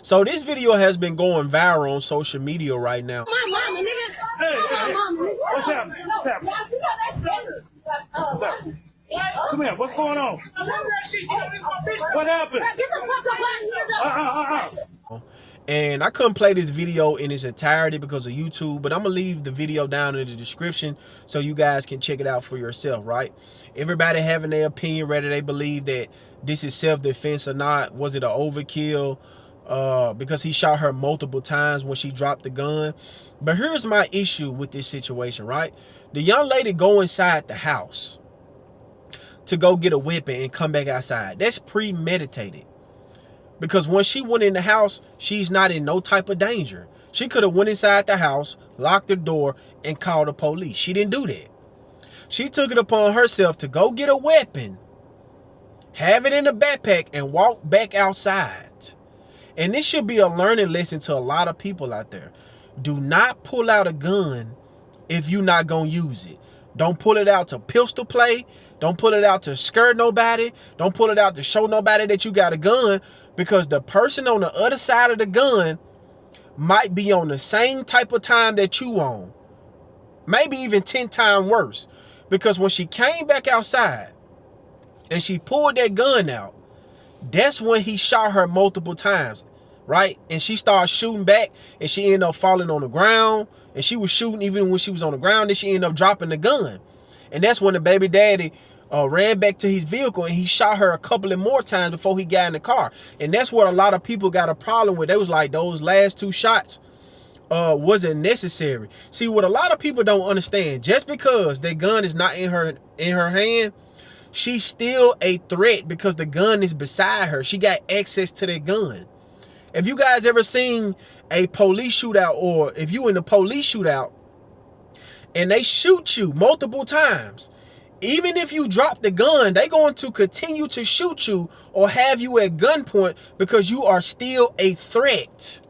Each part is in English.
So this video has been going viral on social media right now. My mama, nigga. Hey, what's happening? What's happening? What's happening? Come here. What's going on? What happened? Get the fuck up out here. And I couldn't play this video in its entirety because of YouTube, but I'm gonna leave the video down in the description so you guys can check it out for yourself, right? Everybody having their opinion, whether they believe that this is self-defense or not. Was it an overkill? Because he shot her multiple times when she dropped the gun. But here's my issue with this situation, right? The young lady go inside the house to go get a weapon and come back outside. That's premeditated. Because when she went in the house, she's not in no type of danger. She could have went inside the house, locked the door, and called the police. She didn't do that. She took it upon herself to go get a weapon, have it in the backpack, and walk back outside. And this should be a learning lesson to a lot of people out there. Do not pull out a gun if you're not going to use it. Don't pull it out to pistol play. Don't pull it out to scare nobody. Don't pull it out to show nobody that you got a gun, because the person on the other side of the gun might be on the same type of time that you on. Maybe even 10 times worse. Because when she came back outside and she pulled that gun out, that's when he shot her multiple times, right? And she started shooting back, and she ended up falling on the ground. And she was shooting even when she was on the ground. Then she ended up dropping the gun. And that's when the baby daddy ran back to his vehicle, and he shot her a couple of more times before he got in the car. And that's what a lot of people got a problem with. They was like, those last 2 shots wasn't necessary. See, what a lot of people don't understand, just because that gun is not in her hand, she's still a threat because the gun is beside her. She got access to that gun. If you guys ever seen a police shootout, or if you in the police shootout and they shoot you multiple times, even if you drop the gun, they're going to continue to shoot you or have you at gunpoint because you are still a threat.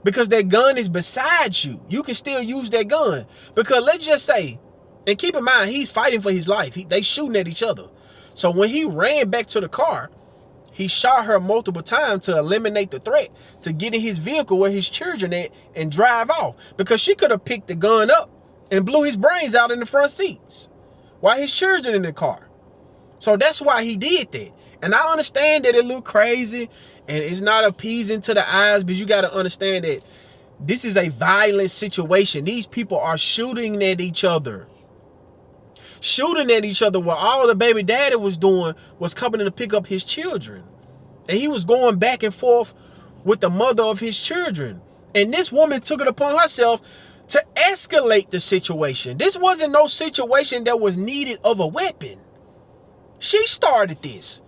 Because that gun is beside you. You can still use that gun. Because let's just say, and keep in mind, he's fighting for his life. They shooting at each other. So when he ran back to the car, he shot her multiple times to eliminate the threat, to get in his vehicle where his children at and drive off. Because she could have picked the gun up and blew his brains out in the front seats while his children in the car. So that's why he did that. And I understand that it look crazy and it's not appeasing to the eyes, but you got to understand that this is a violent situation. These people are shooting at each other. Shooting at each other, while all the baby daddy was doing was coming in to pick up his children. And he was going back and forth with the mother of his children. And this woman took it upon herself to escalate the situation. This wasn't no situation that was needed of a weapon. She started this.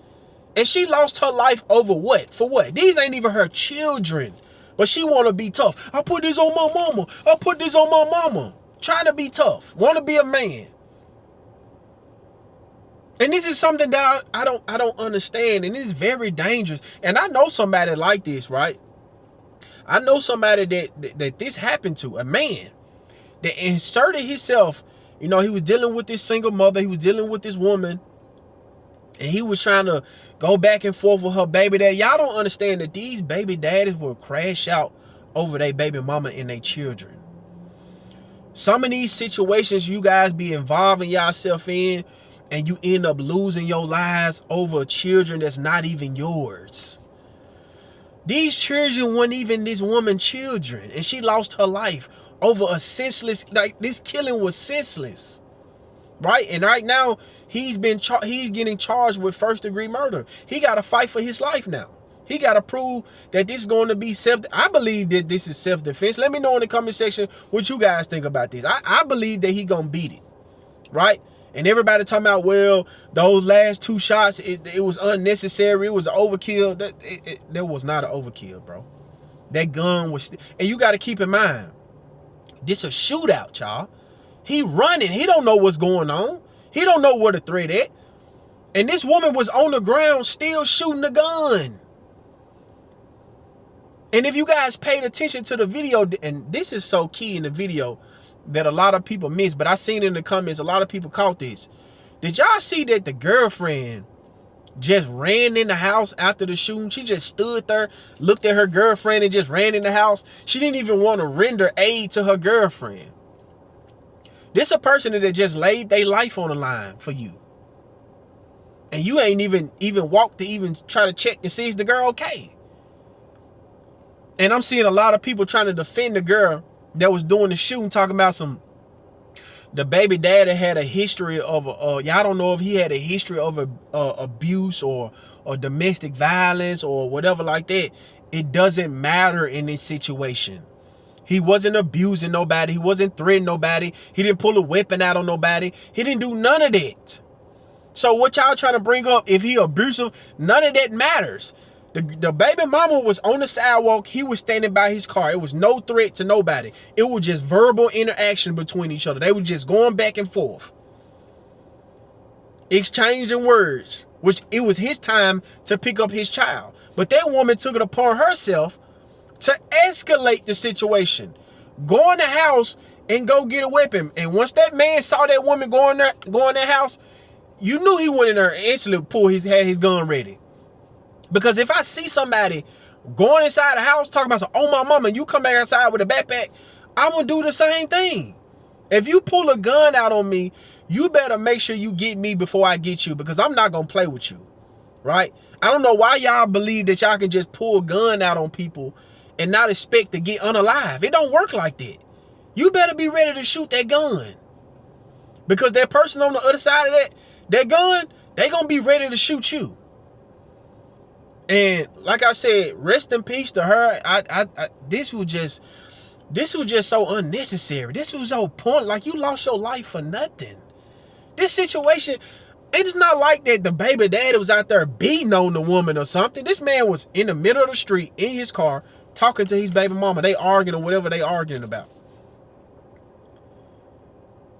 And she lost her life over what? For what? These ain't even her children. But she want to be tough. I put this on my mama. I put this on my mama. Trying to be tough. Want to be a man. And this is something that I don't understand. And it's very dangerous. And I know somebody like this, right? I know somebody that this happened to. A man that inserted himself. You know, he was dealing with this single mother. He was dealing with this woman. And he was trying to go back and forth with her baby dad. Y'all don't understand that these baby daddies will crash out over their baby mama and their children. Some of these situations you guys be involving yourself in, and you end up losing your lives over children that's not even yours. These children weren't even this woman's children, and she lost her life over a senseless, like this killing was senseless. Right? And right now, he's getting charged with first-degree murder. He got to fight for his life now. He got to prove that this is going to be I believe that this is self-defense. Let me know in the comment section what you guys think about this. I believe that he going to beat it. Right? And everybody talking about, well, those last 2 shots, it was unnecessary. It was an overkill. That was not an overkill, bro. That gun was... And you got to keep in mind, this a shootout, y'all. He running. He don't know what's going on. He don't know where the threat at. And this woman was on the ground still shooting the gun. And if you guys paid attention to the video, and this is so key in the video that a lot of people miss, but I seen in the comments, a lot of people caught this. Did y'all see that the girlfriend just ran in the house after the shooting. She just stood there, looked at her girlfriend, and just ran in the house. She didn't even want to render aid to her girlfriend. This a person that just laid their life on the line for you. And you ain't even walked to even try to check to see is the girl okay. And I'm seeing a lot of people trying to defend the girl that was doing the shooting, talking about the baby daddy had a history of y'all don't know if he had a history of abuse or domestic violence or whatever like that. It doesn't matter in this situation. He wasn't abusing nobody. He wasn't threatening nobody. He didn't pull a weapon out on nobody. He didn't do none of that. So what y'all trying to bring up, if he abusive, none of that matters. The baby mama was on the sidewalk. He was standing by his car. It was no threat to nobody. It was just verbal interaction between each other. They were just going back and forth, exchanging words, which it was his time to pick up his child. But that woman took it upon herself to escalate the situation. Go in the house and go get a weapon. And once that man saw that woman go in that house, you knew he went in there and instantly had his gun ready. Because if I see somebody going inside the house talking about, oh my mama, and you come back outside with a backpack, I'm gonna do the same thing. If you pull a gun out on me, you better make sure you get me before I get you, because I'm not gonna play with you, right? I don't know why y'all believe that y'all can just pull a gun out on people and not expect to get unalive. It don't work like that. You better be ready to shoot that gun, because that person on the other side of that gun, they gonna be ready to shoot you. And like I said, rest in peace to her. This was just so unnecessary. This was so point. Like, you lost your life for nothing. This situation, it's not like that the baby daddy was out there beating on the woman or something. This man was in the middle of the street in his car talking to his baby mama. They arguing or whatever they arguing about.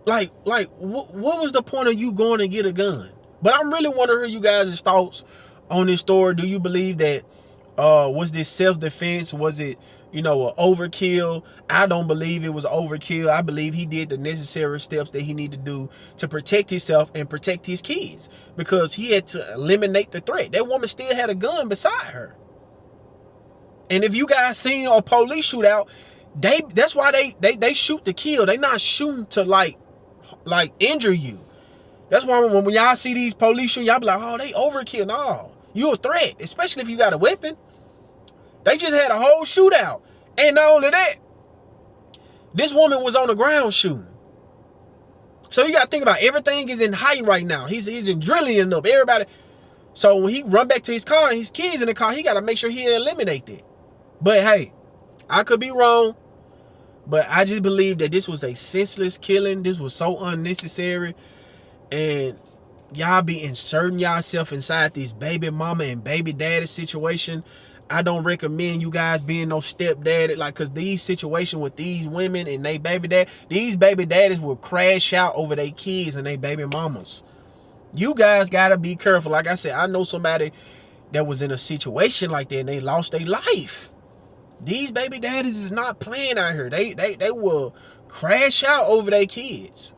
Like what was the point of you going to get a gun? But I'm really want to hear you guys' thoughts on this story. Do you believe that was this self-defense? Was it, an overkill? I don't believe it was overkill. I believe he did the necessary steps that he needed to do to protect himself and protect his kids, because he had to eliminate the threat. That woman still had a gun beside her. And if you guys seen a police shootout, that's why they shoot to kill. They not shooting to like injure you. That's why when y'all see these police shoot, y'all be like, oh, they overkill. No, you a threat, especially if you got a weapon. They just had a whole shootout. And not only that, this woman was on the ground shooting. So you got to think about, everything is in height right now. He's adrenaline up, everybody. So when he run back to his car and his kids in the car, he got to make sure he eliminate that. But hey, I could be wrong, but I just believe that this was a senseless killing. This was so unnecessary. And y'all be inserting yourself inside this baby mama and baby daddy situation. I don't recommend you guys being no stepdaddy, because these situations with these women and they baby dad, these baby daddies will crash out over their kids and their baby mamas. You guys gotta be careful. Like I said, I know somebody that was in a situation like that and they lost their life. These baby daddies is not playing out here. They will crash out over their kids.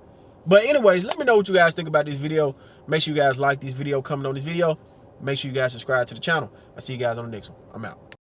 But anyways, let me know what you guys think about this video. Make sure you guys like this video, comment on this video. Make sure you guys subscribe to the channel. I'll see you guys on the next one. I'm out.